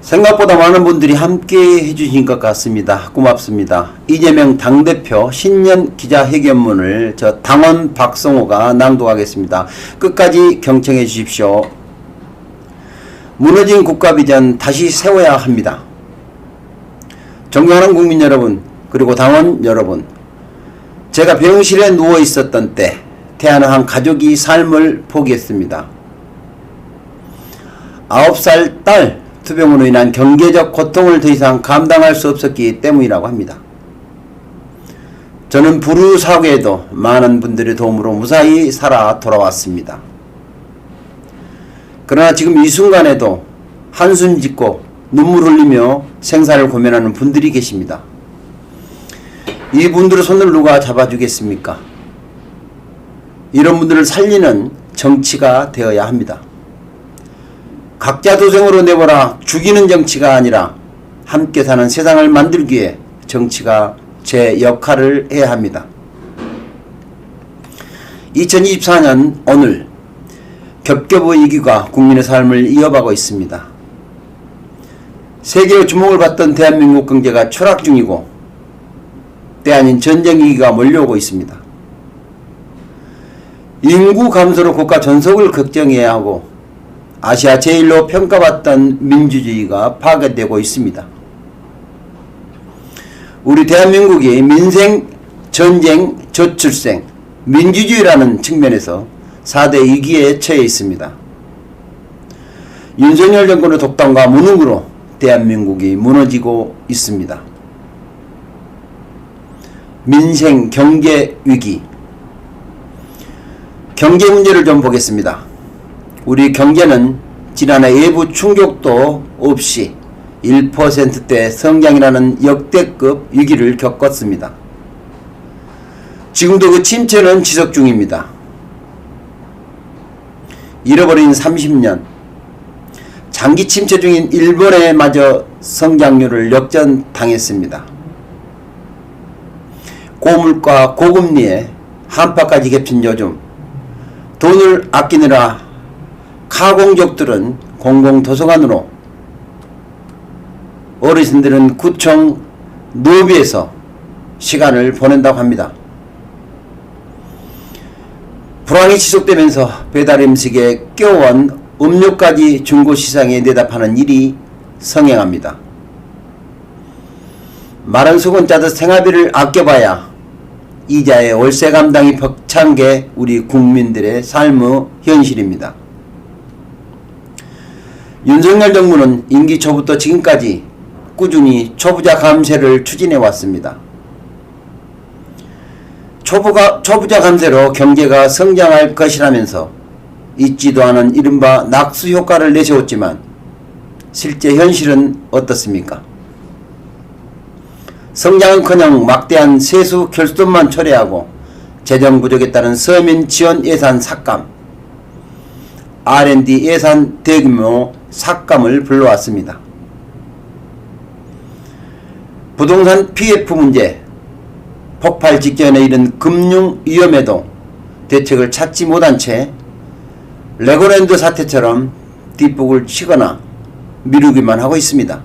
생각보다 많은 분들이 함께 해주신 것 같습니다. 고맙습니다. 이재명 당대표 신년 기자회견문을 당원 박성호가 낭독하겠습니다. 끝까지 경청해 주십시오. 무너진 국가비전 다시 세워야 합니다. 존경하는 국민 여러분, 그리고 당원 여러분, 제가 병실에 누워 있었던 때 태어난 한 가족이 삶을 포기했습니다. 9살 딸 투병으로 인한 경제적 고통을 더 이상 감당할 수 없었기 때문이라고 합니다. 저는 불우사고에도 많은 분들의 도움으로 무사히 살아 돌아왔습니다. 그러나 지금 이 순간에도 한숨 짓고 눈물 흘리며 생사를 고민하는 분들이 계십니다. 이분들의 손을 누가 잡아주겠습니까? 이런 분들을 살리는 정치가 되어야 합니다. 각자 도생으로 내버려 죽이는 정치가 아니라 함께 사는 세상을 만들기 위해 정치가 제 역할을 해야 합니다. 2024년 오늘 겹겹의 위기가 국민의 삶을 이어가고 있습니다. 세계의 주목을 받던 대한민국 경제가 추락 중이고 때 아닌 전쟁 위기가 몰려오고 있습니다. 인구 감소로 국가 존속을 걱정해야 하고 아시아 제일로 평가받던 민주주의가 파괴되고 있습니다. 우리 대한민국이 민생, 전쟁, 저출생, 민주주의라는 측면에서 4대 위기에 처해 있습니다. 윤석열 정권의 독단과 무능으로 대한민국이 무너지고 있습니다. 민생, 경제 위기. 경제 문제를 좀 보겠습니다. 우리 경제는 지난해 외부 충격도 없이 1%대 성장이라는 역대급 위기를 겪었습니다. 지금도 그 침체는 지속 중입니다. 잃어버린 30년, 장기 침체 중인 일본에 마저 성장률을 역전당했습니다. 고물가, 고금리에 한파까지 겹친 요즘 돈을 아끼느라 가공족들은 공공도서관으로, 어르신들은 구청 노비에서 시간을 보낸다고 합니다. 불황이 지속되면서 배달 음식에 껴온 음료까지 중고시장에 내다 파는 일이 성행합니다. 마른 속은 짜듯 생활비를 아껴봐야 이자의 월세 감당이 벅찬 게 우리 국민들의 삶의 현실입니다. 윤석열 정부는 임기 초부터 지금까지 꾸준히 초부자 감세를 추진해 왔습니다. 초부자 감세로 경제가 성장할 것이라면서 있지도 않은 이른바 낙수 효과를 내세웠지만 실제 현실은 어떻습니까? 성장은커녕 막대한 세수 결손만 초래하고 재정 부족에 따른 서민 지원 예산 삭감, R&D 예산 대규모 삭감을 불러왔습니다. 부동산 PF 문제, 폭발 직전에 이른 금융 위험에도 대책을 찾지 못한 채 레고랜드 사태처럼 뒷북을 치거나 미루기만 하고 있습니다.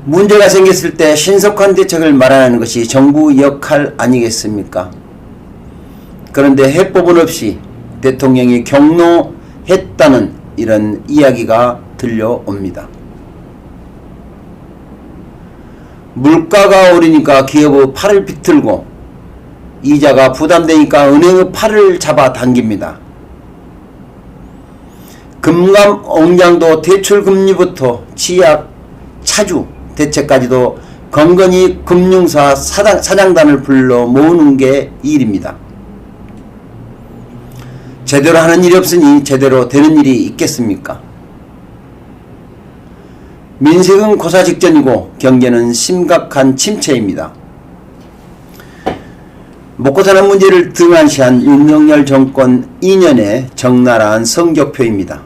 문제가 생겼을 때 신속한 대책을 마련하는 것이 정부 역할 아니겠습니까? 그런데 해법은 없이 대통령이 경로했다는 이런 이야기가 들려옵니다. 물가가 오르니까 기업의 팔을 비틀고 이자가 부담되니까 은행의 팔을 잡아당깁니다. 금감옹장도 대출금리부터 치약, 차주, 대책까지도 건건히 금융사 사장단을 불러 모으는 게 일입니다. 제대로 하는 일이 없으니 제대로 되는 일이 있겠습니까? 민생은 고사 직전이고 경제는 심각한 침체입니다. 먹고 사는 문제를 등한시한 윤석열 정권 2년의 적나라한 성적표입니다.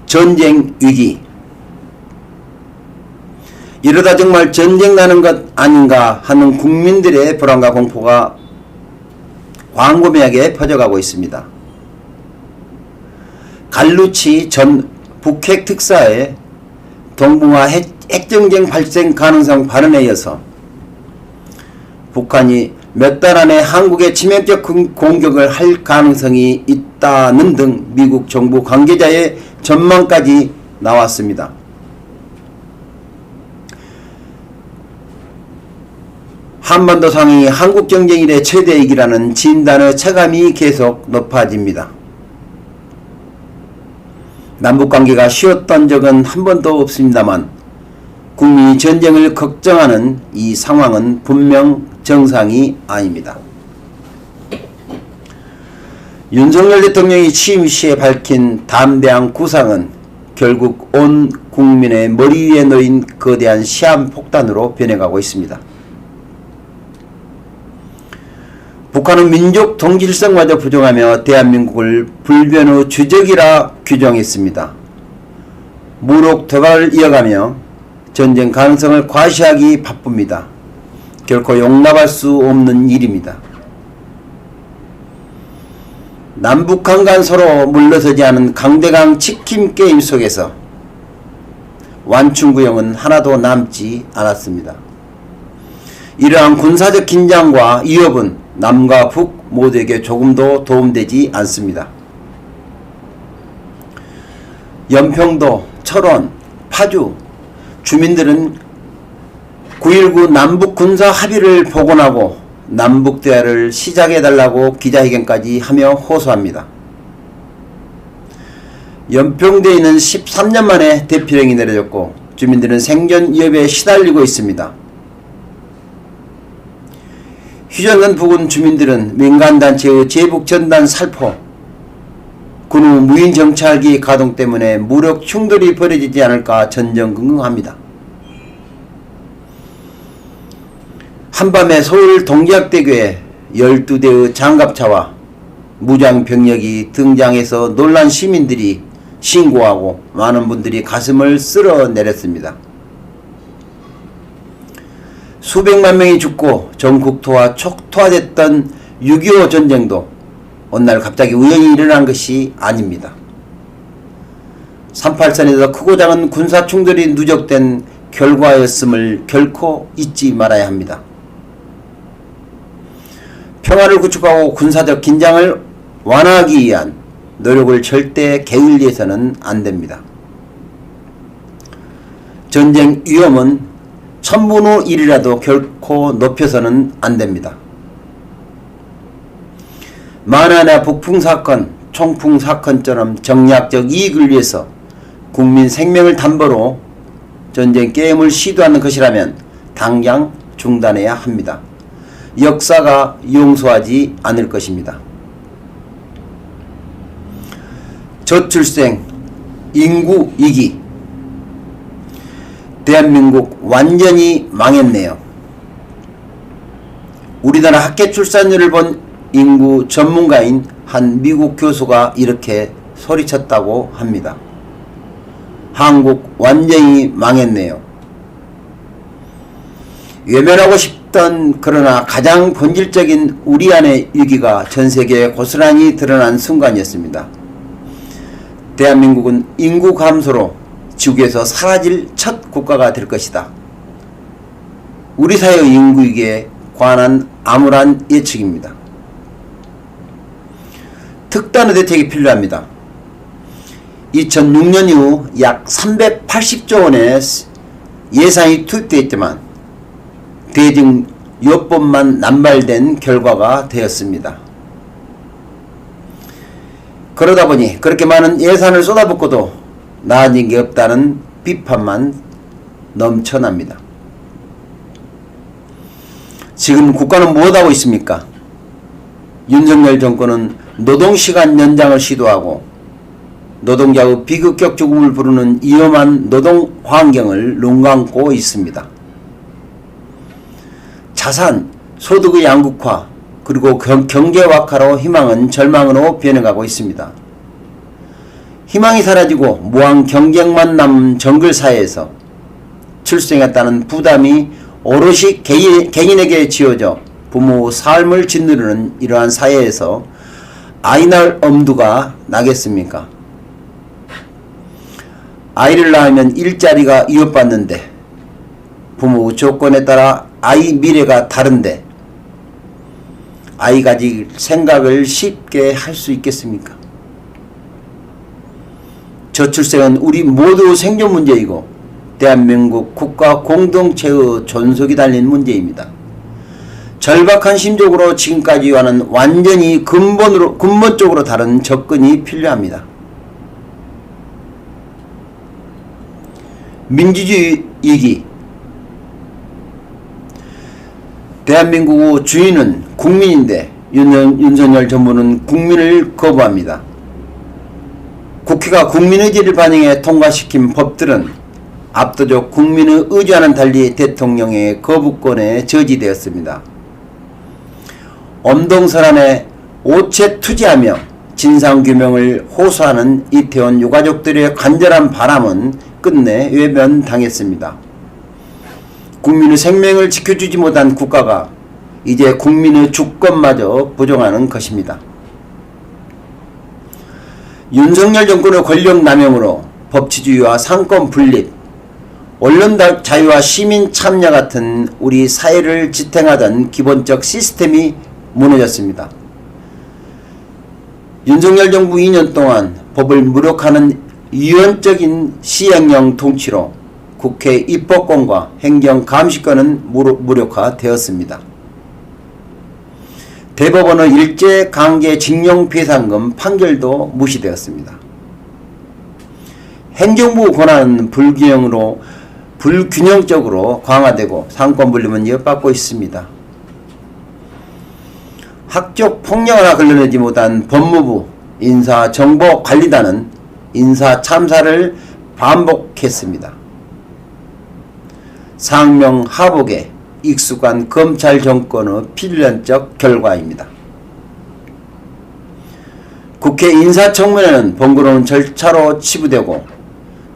전쟁 위기. 이러다 정말 전쟁 나는 것 아닌가 하는 국민들의 불안과 공포가 광범위하게 퍼져가고 있습니다. 갈루치 전 북핵 특사의 동북아 핵전쟁 발생 가능성 발언에 이어서 북한이 몇 달 안에 한국에 치명적 공격을 할 가능성이 있다는 등 미국 정부 관계자의 전망까지 나왔습니다. 한반도 상황이 한국 정쟁 이래 최대 위기라는 진단의 체감이 계속 높아집니다. 남북관계가 쉬웠던 적은 한 번도 없습니다만 국민이 전쟁을 걱정하는 이 상황은 분명 정상이 아닙니다. 윤석열 대통령이 취임 시에 밝힌 담대한 구상은 결국 온 국민의 머리 위에 놓인 거대한 시한폭탄으로 변해가고 있습니다. 북한은 민족 동질성마저 부정하며 대한민국을 불변의 주적이라 규정했습니다. 무력 도발을 이어가며 전쟁 가능성을 과시하기 바쁩니다. 결코 용납할 수 없는 일입니다. 남북한 간 서로 물러서지 않은 강대강 치킨 게임 속에서 완충구형은 하나도 남지 않았습니다. 이러한 군사적 긴장과 위협은 남과 북 모두에게 조금도 도움되지 않습니다. 연평도, 철원, 파주 주민들은 9.19 남북 군사 합의를 복원하고 남북 대화를 시작해달라고 기자회견까지 하며 호소합니다. 연평도에는 13년 만에 대피령이 내려졌고 주민들은 생존 위협에 시달리고 있습니다. 휴전선 부근 주민들은 민간단체의 제북전단 살포, 군후 무인정찰기 가동 때문에 무력 충돌이 벌어지지 않을까 전전긍긍합니다. 한밤에 서울 동작대교에 12대의 장갑차와 무장병력이 등장해서 놀란 시민들이 신고하고 많은 분들이 가슴을 쓸어내렸습니다. 수백만 명이 죽고 전국토가 촉토화됐던 6.25 전쟁도 어느 날 갑자기 우연히 일어난 것이 아닙니다. 38선에서 크고 작은 군사충돌이 누적된 결과였음을 결코 잊지 말아야 합니다. 평화를 구축하고 군사적 긴장을 완화하기 위한 노력을 절대 게을리해서는 안됩니다. 전쟁 위험은 1000분의 1이라도 결코 높여서는 안됩니다. 만화나 북풍사건, 총풍사건처럼 정략적 이익을 위해서 국민 생명을 담보로 전쟁 게임을 시도하는 것이라면 당장 중단해야 합니다. 역사가 용서하지 않을 것입니다. 저출생, 인구 위기, 대한민국 완전히 망했네요. 우리나라 학계 출산율을 본 인구 전문가인 한 미국 교수가 이렇게 소리쳤다고 합니다. 한국 완전히 망했네요. 외면하고 싶던 그러나 가장 본질적인 우리 안의 위기가 전세계에 고스란히 드러난 순간이었습니다. 대한민국은 인구 감소로 지구에서 사라질 첫 국가가 될 것이다. 우리 사회의 인구 위기에 관한 암울한 예측입니다. 특단의 대책이 필요합니다. 2006년 이후 약 380조 원의 예산이 투입되어 있지만 대중요법만 남발된 결과가 되었습니다. 그러다 보니 그렇게 많은 예산을 쏟아붓고도 나아진 게 없다는 비판만 넘쳐납니다. 지금 국가는 무엇하고 있습니까? 윤석열 정권은 노동시간 연장을 시도하고 노동자의 비극적 죽음을 부르는 위험한 노동 환경을 눈 감고 있습니다. 자산, 소득의 양극화, 그리고 경제 악화로 희망은 절망으로 변해가고 있습니다. 희망이 사라지고 무한 경쟁만 남은 정글사회에서 출생했다는 부담이 오롯이 개인에게 지어져 부모의 삶을 짓누르는 이러한 사회에서 아이 낳을 엄두가 나겠습니까? 아이를 낳으면 일자리가 위협받는데, 부모 조건에 따라 아이 미래가 다른데 아이 가질 생각을 쉽게 할 수 있겠습니까? 저출생은 우리 모두 생존 문제이고 대한민국 국가 공동체의 존속이 달린 문제입니다. 절박한 심적으로 지금까지와는 완전히 근본적으로 다른 접근이 필요합니다. 민주주의 이기. 대한민국의 주인은 국민인데 윤석열 정부는 국민을 거부합니다. 국회가 국민의지를 반영해 통과시킨 법들은 압도적 국민의 의지와는 달리 대통령의 거부권에 저지되었습니다. 엄동설안에 오체 투지하며 진상규명을 호소하는 이태원 유가족들의 간절한 바람은 끝내 외면당했습니다. 국민의 생명을 지켜주지 못한 국가가 이제 국민의 주권마저 부정하는 것입니다. 윤석열 정권의 권력 남용으로 법치주의와 상권 분립, 언론 자유와 시민 참여 같은 우리 사회를 지탱하던 기본적 시스템이 무너졌습니다. 윤석열 정부 2년 동안 법을 무력화하는 유연적인 시행령 통치로 국회 입법권과 행정 감시권은 무력화되었습니다. 대법원의 일제강제징용배상금 판결도 무시되었습니다. 행정부 권한은 불균형적으로 강화되고 상권분립은 이어받고 있습니다. 학적 폭력 하나 걸러내지 못한 법무부 인사정보관리단은 인사참사를 반복했습니다. 상명하복에 익숙한 검찰 정권의 필연적 결과입니다. 국회 인사청문회는 번거로운 절차로 치부되고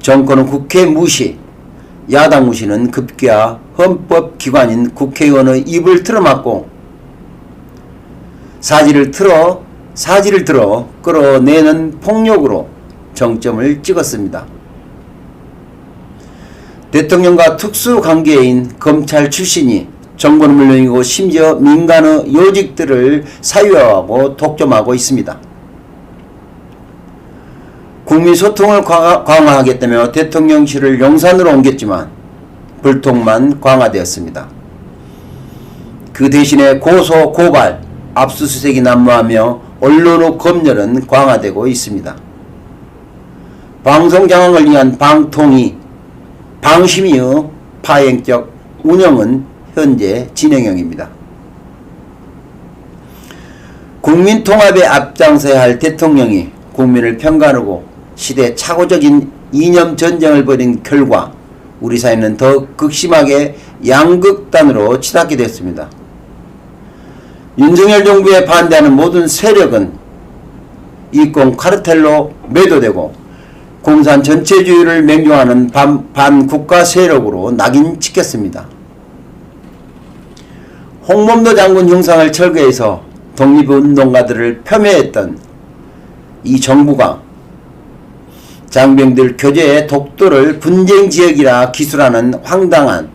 정권은 국회 무시, 야당 무시는 급기야 헌법기관인 국회의원의 입을 틀어막고 사지를 들어 끌어내는 폭력으로 정점을 찍었습니다. 대통령과 특수관계인 검찰 출신이 정권은 물론이고 심지어 민간의 요직들을 사유화하고 독점하고 있습니다. 국민소통을 강화하겠다며 대통령실을 용산으로 옮겼지만 불통만 강화되었습니다. 그 대신에 고소, 고발, 압수수색이 난무하며 언론의 검열은 강화되고 있습니다. 방송장악을 위한 방심위의 파행적 운영은 현재 진행형입니다. 국민통합에 앞장서야 할 대통령이 국민을 편가르고 시대착오적인 이념 전쟁을 벌인 결과 우리 사회는 더 극심하게 양극단으로 치닫게 됐습니다. 윤석열 정부에 반대하는 모든 세력은 이권 카르텔로 매도되고 공산 전체주의를 맹종하는 반국가 세력으로 낙인 찍혔습니다. 홍범도 장군 형상을 철거해서 독립운동가들을 폄훼했던 이 정부가 장병들 교제의 독도를 분쟁지역이라 기술하는 황당한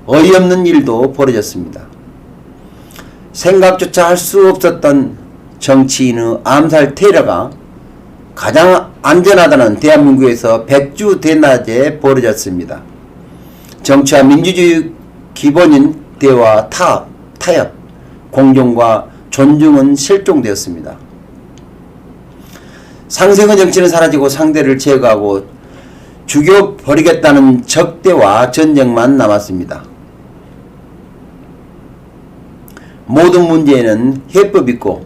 어이없는 일도 벌어졌습니다. 생각조차 할 수 없었던 정치인의 암살 테러가 가장 안전하다는 대한민국에서 백주대낮에 벌어졌습니다. 정치와 민주주의 기본인 대화, 타협, 공정과 존중은 실종되었습니다. 상생의 정치는 사라지고 상대를 제거하고 죽여버리겠다는 적대와 전쟁만 남았습니다. 모든 문제에는 해법이 있고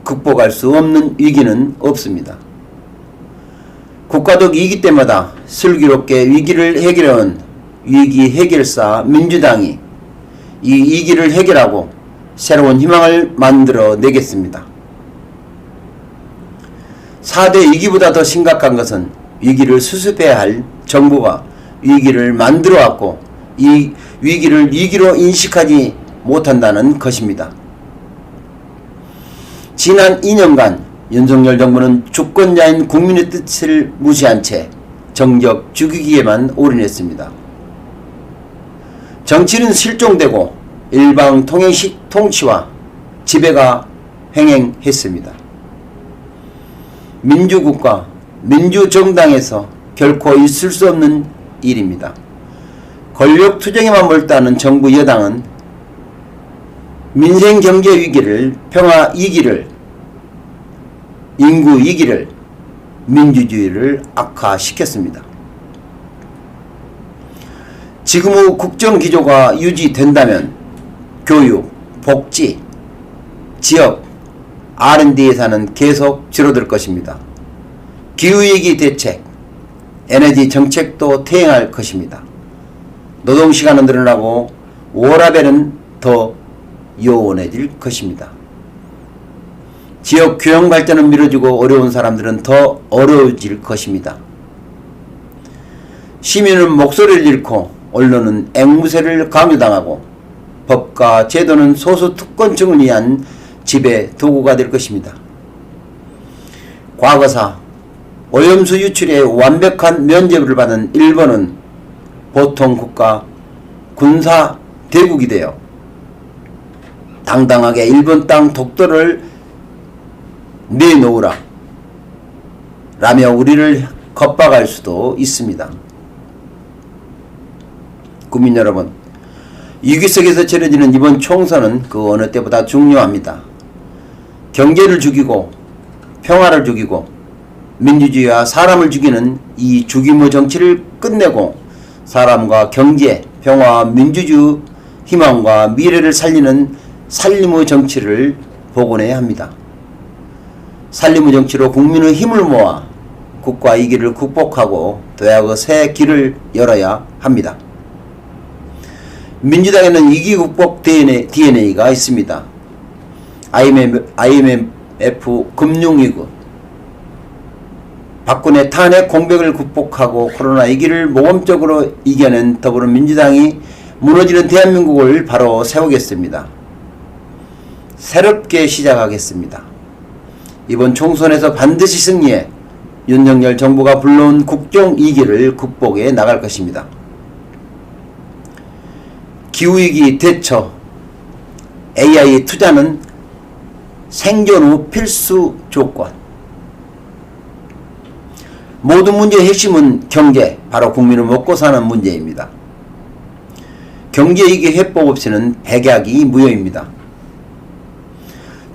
극복할 수 없는 위기는 없습니다. 국가적 위기 때마다 슬기롭게 위기를 해결해온 위기 해결사 민주당이 이 위기를 해결하고 새로운 희망을 만들어 내겠습니다. 4대 위기보다 더 심각한 것은 위기를 수습해야 할 정부가 위기를 만들어 왔고 이 위기를 위기로 인식하지 못한다는 것입니다. 지난 2년간 윤석열 정부는 주권자인 국민의 뜻을 무시한 채 정적 죽이기에만 올인했습니다. 정치는 실종되고 일방 통행식 통치와 지배가 횡행했습니다. 민주국가, 민주정당에서 결코 있을 수 없는 일입니다. 권력투쟁에만 몰두하는 정부 여당은 민생 경제 위기를, 평화 위기를, 인구 위기를, 민주주의를 악화시켰습니다. 지금의 국정기조가 유지된다면 교육, 복지, 지역, R&D 예산은 계속 줄어들 것입니다. 기후위기 대책, 에너지 정책도 퇴행할 것입니다. 노동시간은 늘어나고 워라밸은 더 요원해질 것입니다. 지역 균형 발전은 미뤄지고 어려운 사람들은 더 어려워질 것입니다. 시민은 목소리를 잃고 언론은 앵무새를 강요당하고 법과 제도는 소수 특권층을 위한 지배 도구가 될 것입니다. 과거사 오염수 유출에 완벽한 면죄부를 받은 일본은 보통국가 군사 대국이 되어 당당하게 일본 땅 독도를 내놓으라 라며 우리를 겁박할 수도 있습니다. 국민 여러분, 위기 속에서 치러지는 이번 총선은 그 어느 때보다 중요합니다. 경제를 죽이고 평화를 죽이고 민주주의와 사람을 죽이는 이 죽임의 정치를 끝내고 사람과 경제, 평화와 민주주의, 희망과 미래를 살리는 살림의 정치를 복원해야 합니다. 살림의 정치로 국민의 힘을 모아 국가 위기를 극복하고 도약의 새 길을 열어야 합니다. 민주당에는 위기 극복 DNA가 있습니다. IMF 금융위기, 박근혜 탄핵 공백을 극복하고 코로나 위기를 모범적으로 이겨낸 더불어민주당이 무너지는 대한민국을 바로 세우겠습니다. 새롭게 시작하겠습니다. 이번 총선에서 반드시 승리해 윤석열 정부가 불러온 국정위기를 극복해 나갈 것입니다. 기후위기 대처, AI 투자는 생존 후 필수 조건. 모든 문제의 핵심은 경제, 바로 국민을 먹고 사는 문제입니다. 경제위기 회복 없이는 백약이 무효입니다.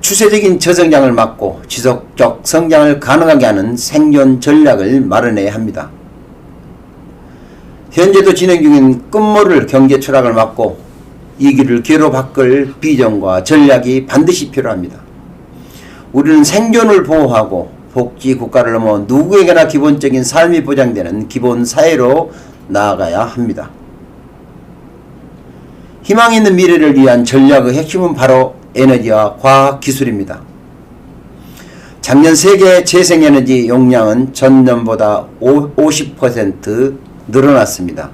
추세적인 저성장을 막고 지속적 성장을 가능하게 하는 생존 전략을 마련해야 합니다. 현재도 진행 중인 끝모를 경제 추락을 막고 위기를 기회로 바꿀 비전과 전략이 반드시 필요합니다. 우리는 생존을 보호하고 복지 국가를 넘어 누구에게나 기본적인 삶이 보장되는 기본 사회로 나아가야 합니다. 희망 있는 미래를 위한 전략의 핵심은 바로 에너지와 과학기술입니다. 작년 세계 재생에너지 용량은 전년보다 50% 늘어났습니다.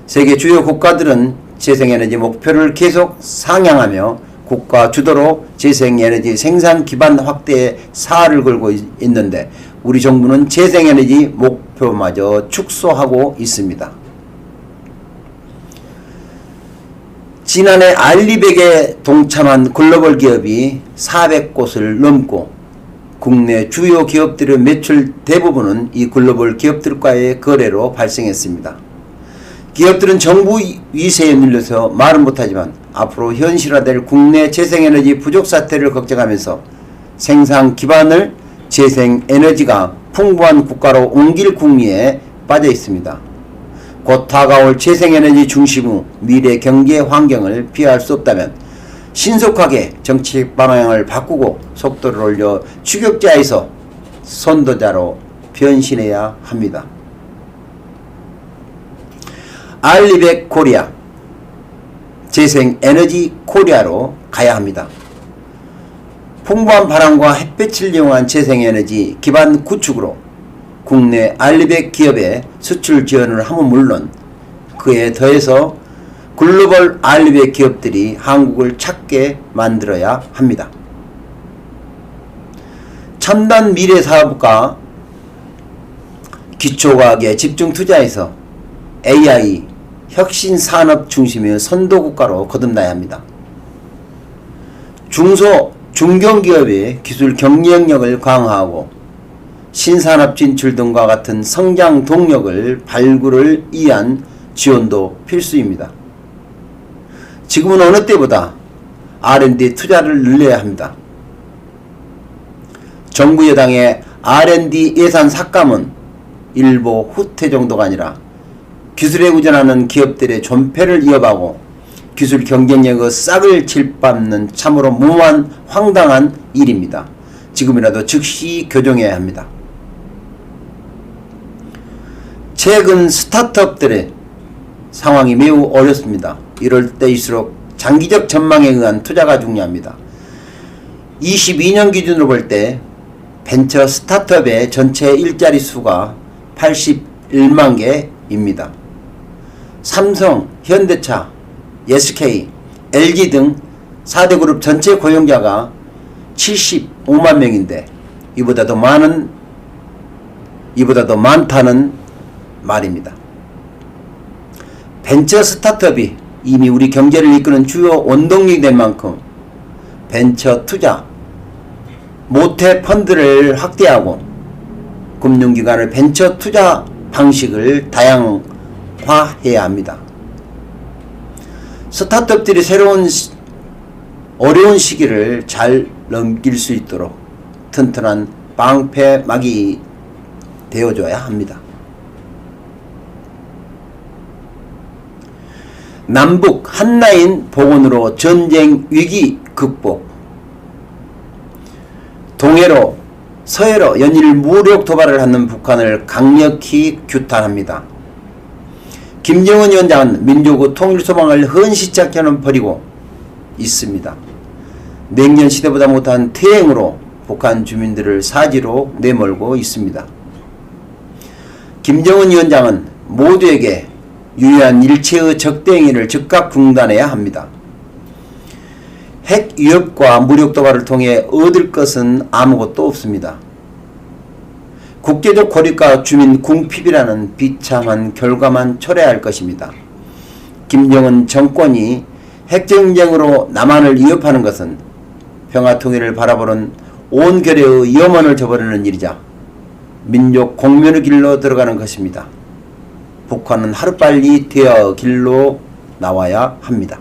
세계 주요 국가들은 재생에너지 목표를 계속 상향하며 국가 주도로 재생에너지 생산 기반 확대에 사활을 걸고 있는데 우리 정부는 재생에너지 목표마저 축소하고 있습니다. 지난해 알리백에 동참한 글로벌 기업이 400곳을 넘고 국내 주요 기업들의 매출 대부분은 이 글로벌 기업들과의 거래로 발생했습니다. 기업들은 정부 위세에 눌려서 말은 못하지만 앞으로 현실화될 국내 재생에너지 부족 사태를 걱정하면서 생산 기반을 재생에너지가 풍부한 국가로 옮길 궁리에 빠져 있습니다. 곧 다가올 재생에너지 중심의 미래 경제 환경을 피할 수 없다면 신속하게 정책 방향을 바꾸고 속도를 올려 추격자에서 선도자로 변신해야 합니다. 알리백 코리아, 재생에너지 코리아로 가야 합니다. 풍부한 바람과 햇볕을 이용한 재생에너지 기반 구축으로 국내 알리백 기업의 수출 지원을 하면 물론 그에 더해서 글로벌 알리백 기업들이 한국을 찾게 만들어야 합니다. 첨단 미래 사업과 기초과학에 집중 투자해서 AI 혁신 산업 중심의 선도국가로 거듭나야 합니다. 중소, 중견기업의 기술 경쟁력을 강화하고 신산업 진출 등과 같은 성장 동력을 발굴을 위한 지원도 필수입니다. 지금은 어느 때보다 R&D 투자를 늘려야 합니다. 정부 여당의 R&D 예산 삭감은 일부 후퇴 정도가 아니라 기술에 의존하는 기업들의 존폐를 이어가고 기술 경쟁력의 싹을 질밟는 참으로 무모한 황당한 일입니다. 지금이라도 즉시 교정해야 합니다. 최근 스타트업들의 상황이 매우 어렵습니다. 이럴 때일수록 장기적 전망에 의한 투자가 중요합니다. 22년 기준으로 볼 때 벤처 스타트업의 전체 일자리 수가 81만 개입니다. 삼성, 현대차, SK, LG 등 4대 그룹 전체 고용자가 75만 명인데 이보다 더 많다는 말입니다. 벤처 스타트업이 이미 우리 경제를 이끄는 주요 원동력이 된 만큼 벤처 투자, 모태 펀드를 확대하고 금융기관의 벤처 투자 방식을 다양화해야 합니다. 스타트업들이 어려운 시기를 잘 넘길 수 있도록 튼튼한 방패막이 되어줘야 합니다. 남북 한라인 복원으로 전쟁 위기 극복, 동해로 서해로 연일 무력 도발을 하는 북한을 강력히 규탄합니다. 김정은 위원장은 민족의 통일소망을 헌시짝혀는 버리고 있습니다. 냉전 시대보다 못한 퇴행으로 북한 주민들을 사지로 내몰고 있습니다. 김정은 위원장은 모두에게 유효한 일체의 적대 행위를 즉각 중단해야 합니다. 핵 위협과 무력 도발을 통해 얻을 것은 아무것도 없습니다. 국제적 고립과 주민 궁핍이라는 비참한 결과만 초래할 것입니다. 김정은 정권이 핵전쟁으로 남한을 위협하는 것은 평화통일을 바라보는 온 결의의 염원을 저버리는 일이자 민족 공멸의 길로 들어가는 것입니다. 북한은 하루빨리 대화의 길로 나와야 합니다.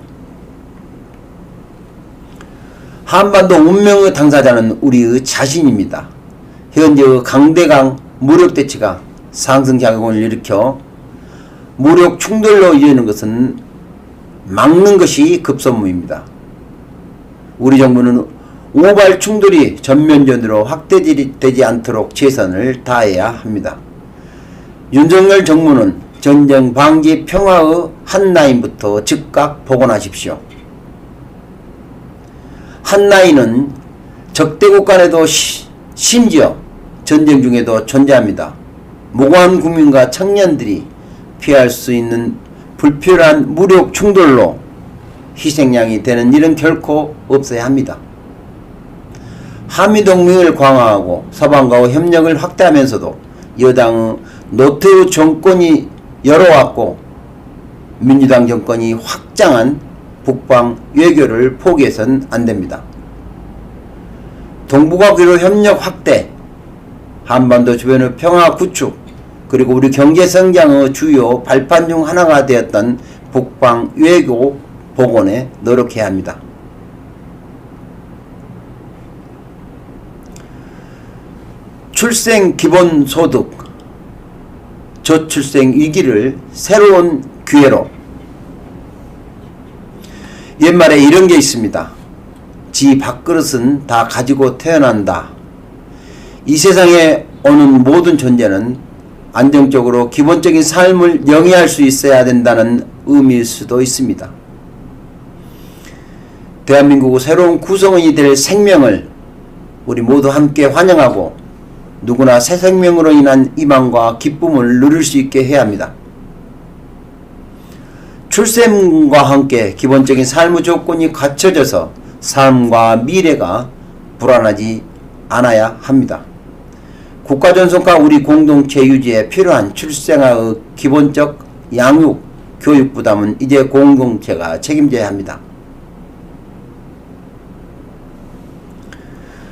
한반도 운명의 당사자는 우리의 자신입니다. 현재의 강대강 무력대치가 상승작용을 일으켜 무력 충돌로 이어지는 것은 막는 것이 급선무입니다. 우리 정부는 우발 충돌이 전면전으로 확대되지 않도록 최선을 다해야 합니다. 윤석열 정부는 전쟁 방지 평화의 한라인부터 즉각 복원하십시오. 한라인은 적대국 간에도 심지어 전쟁 중에도 존재합니다. 무고한 국민과 청년들이 피할 수 있는 불필요한 무력 충돌로 희생양이 되는 일은 결코 없어야 합니다. 한미동맹을 강화하고 서방과의 협력을 확대하면서도 여당의 노태우 정권이 열어왔고 민주당 정권이 확장한 북방 외교를 포기해서는 안됩니다. 동북아 기로 협력 확대, 한반도 주변의 평화 구축, 그리고 우리 경제 성장의 주요 발판 중 하나가 되었던 북방 외교 복원에 노력해야 합니다. 출생 기본소득, 저출생 위기를 새로운 기회로. 옛말에 이런 게 있습니다. 지 밥그릇은 다 가지고 태어난다. 이 세상에 오는 모든 존재는 안정적으로 기본적인 삶을 영위할 수 있어야 된다는 의미일 수도 있습니다. 대한민국의 새로운 구성원이 될 생명을 우리 모두 함께 환영하고 누구나 새 생명으로 인한 희망과 기쁨을 누릴 수 있게 해야 합니다. 출생과 함께 기본적인 삶의 조건이 갖춰져서 삶과 미래가 불안하지 않아야 합니다. 국가전선과 우리 공동체 유지에 필요한 출생아의 기본적 양육, 교육 부담은 이제 공동체가 책임져야 합니다.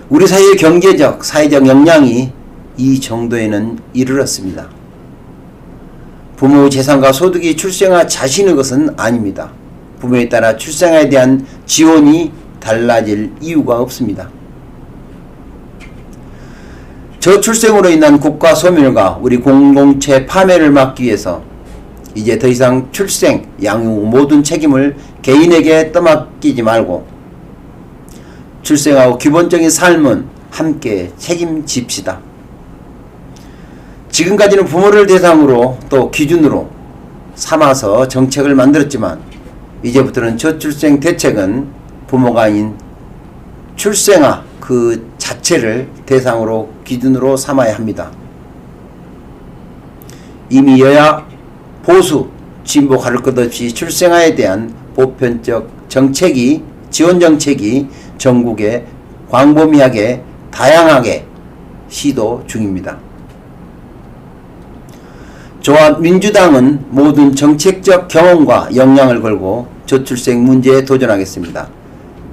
우리 사회의 경제적, 사회적 역량이 이 정도에는 이르렀습니다. 부모의 재산과 소득이 출생아 자신의 것은 아닙니다. 부모에 따라 출생아에 대한 지원이 달라질 이유가 없습니다. 저출생으로 인한 국가 소멸과 우리 공동체 파멸을 막기 위해서 이제 더 이상 출생, 양육 모든 책임을 개인에게 떠맡기지 말고 출생하고 기본적인 삶은 함께 책임집시다. 지금까지는 부모를 대상으로 또 기준으로 삼아서 정책을 만들었지만 이제부터는 저출생 대책은 부모가 아닌 출생아 그 자체를 대상으로 기준으로 삼아야 합니다. 이미 여야, 보수, 진보 가릴 것 없이 출생아에 대한 보편적 정책이, 지원 정책이 전국에 광범위하게 다양하게 시도 중입니다. 저와 민주당은 모든 정책적 경험과 역량을 걸고 저출생 문제에 도전하겠습니다.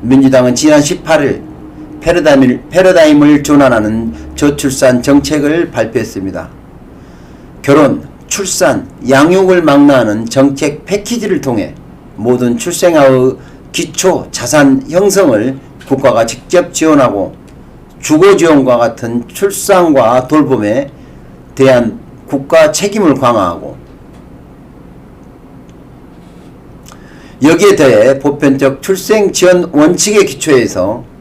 민주당은 지난 18일 패러다임을 전환하는 저출산 정책을 발표했습니다. 결혼, 출산, 양육을 망라하는 정책 패키지를 통해 모든 출생아의 기초 자산 형성을 국가가 직접 지원하고 주거 지원과 같은 출산과 돌봄에 대한 국가 책임을 강화하고 여기에 더해 보편적 출생 지원 원칙의 기초에서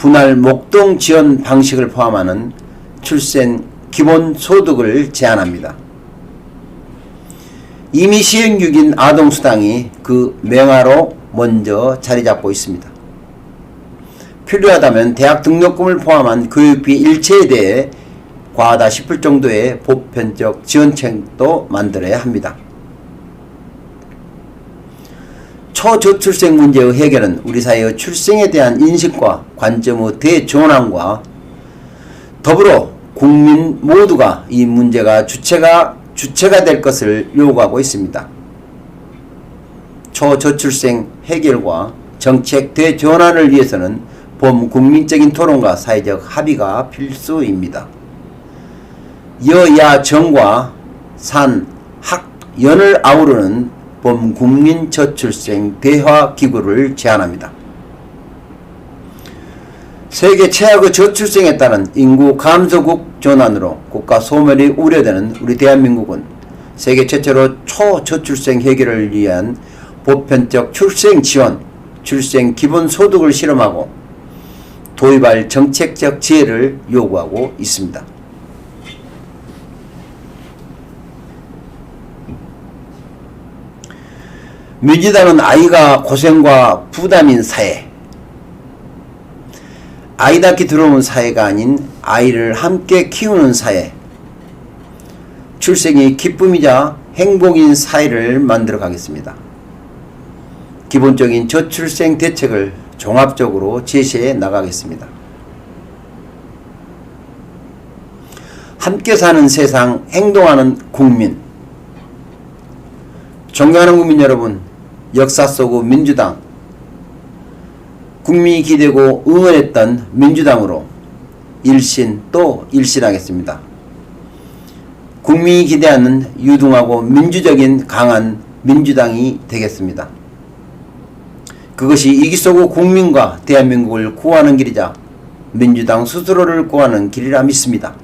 분할 목동 지원 방식을 포함하는 출생 기본 소득을 제한합니다. 이미 시행 중인 아동수당이 그 명하로 먼저 자리 잡고 있습니다. 필요하다면 대학 등록금을 포함한 교육비 일체에 대해 과하다 싶을 정도의 보편적 지원책도 만들어야 합니다. 초저출생 문제의 해결은 우리 사회의 출생에 대한 인식과 관점의 대전환과 더불어 국민 모두가 이 문제가 주체가 될 것을 요구하고 있습니다. 초저출생 해결과 정책 대전환을 위해서는 범국민적인 토론과 사회적 합의가 필수입니다. 여야 정과 산, 학, 연을 아우르는 범국민 저출생 대화기구를 제안합니다. 세계 최악의 저출생에 따른 인구 감소국 전환으로 국가 소멸이 우려되는 우리 대한민국은 세계 최초로 초저출생 해결을 위한 보편적 출생 지원, 출생 기본소득을 실험하고 도입할 정책적 지혜를 요구하고 있습니다. 민주당은 아이가 고생과 부담인 사회, 아이 낳기 들어오는 사회가 아닌 아이를 함께 키우는 사회, 출생이 기쁨이자 행복인 사회를 만들어 가겠습니다. 기본적인 저출생 대책을 종합적으로 제시해 나가겠습니다. 함께 사는 세상, 행동하는 국민. 존경하는 국민 여러분, 역사 속의 민주당, 국민이 기대고 응원했던 민주당으로 일신 또 일신하겠습니다. 국민이 기대하는 유능하고 민주적인 강한 민주당이 되겠습니다. 그것이 이기 속의 국민과 대한민국을 구하는 길이자 민주당 스스로를 구하는 길이라 믿습니다.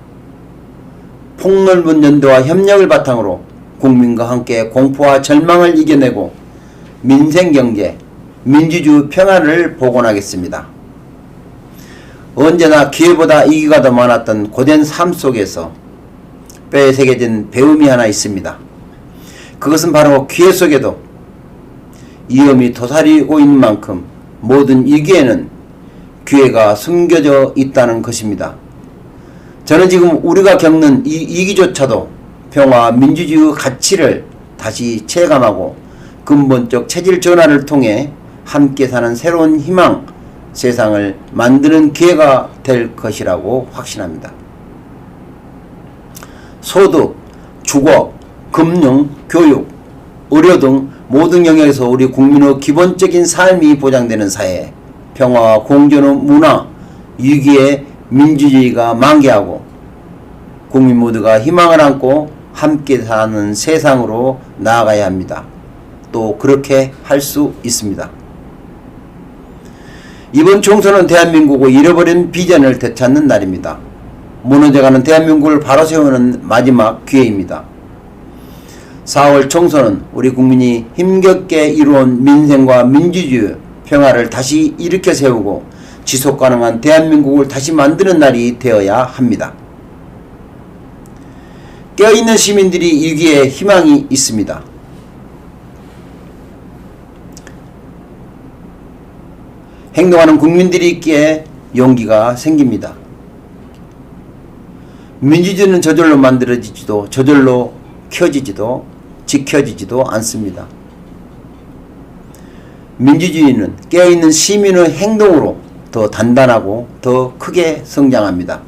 폭넓은 연대와 협력을 바탕으로 국민과 함께 공포와 절망을 이겨내고 민생경제, 민주주의 평화를 복원하겠습니다. 언제나 기회보다 이기가 더 많았던 고된 삶 속에서 뼈에 새겨진 배움이 하나 있습니다. 그것은 바로 기회 속에도 위험이 도사리고 있는 만큼 모든 위기에는 기회가 숨겨져 있다는 것입니다. 저는 지금 우리가 겪는 이 위기조차도 평화 민주주의 가치를 다시 체감하고 근본적 체질 전환을 통해 함께 사는 새로운 희망, 세상을 만드는 기회가 될 것이라고 확신합니다. 소득, 주거, 금융, 교육, 의료 등 모든 영역에서 우리 국민의 기본적인 삶이 보장되는 사회, 평화와 공존의 문화, 위기에 민주주의가 만개하고 국민 모두가 희망을 안고 함께 사는 세상으로 나아가야 합니다. 또 그렇게 할 수 있습니다. 이번 총선은 대한민국의 잃어버린 비전을 되찾는 날입니다. 무너져가는 대한민국을 바로 세우는 마지막 기회입니다. 4월 총선은 우리 국민이 힘겹게 이루어온 민생과 민주주의, 평화를 다시 일으켜 세우고 지속가능한 대한민국을 다시 만드는 날이 되어야 합니다. 깨어있는 시민들이 위기에 희망이 있습니다. 행동하는 국민들이 있기에 용기가 생깁니다. 민주주의는 저절로 만들어지지도 저절로 켜지지도 지켜지지도 않습니다. 민주주의는 깨어있는 시민의 행동으로 더 단단하고 더 크게 성장합니다.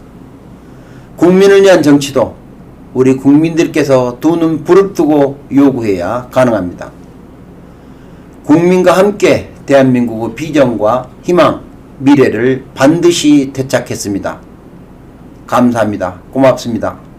국민을 위한 정치도 우리 국민들께서 두 눈 부릅뜨고 요구해야 가능합니다. 국민과 함께 대한민국의 비전과 희망, 미래를 반드시 되찾겠습니다. 감사합니다. 고맙습니다.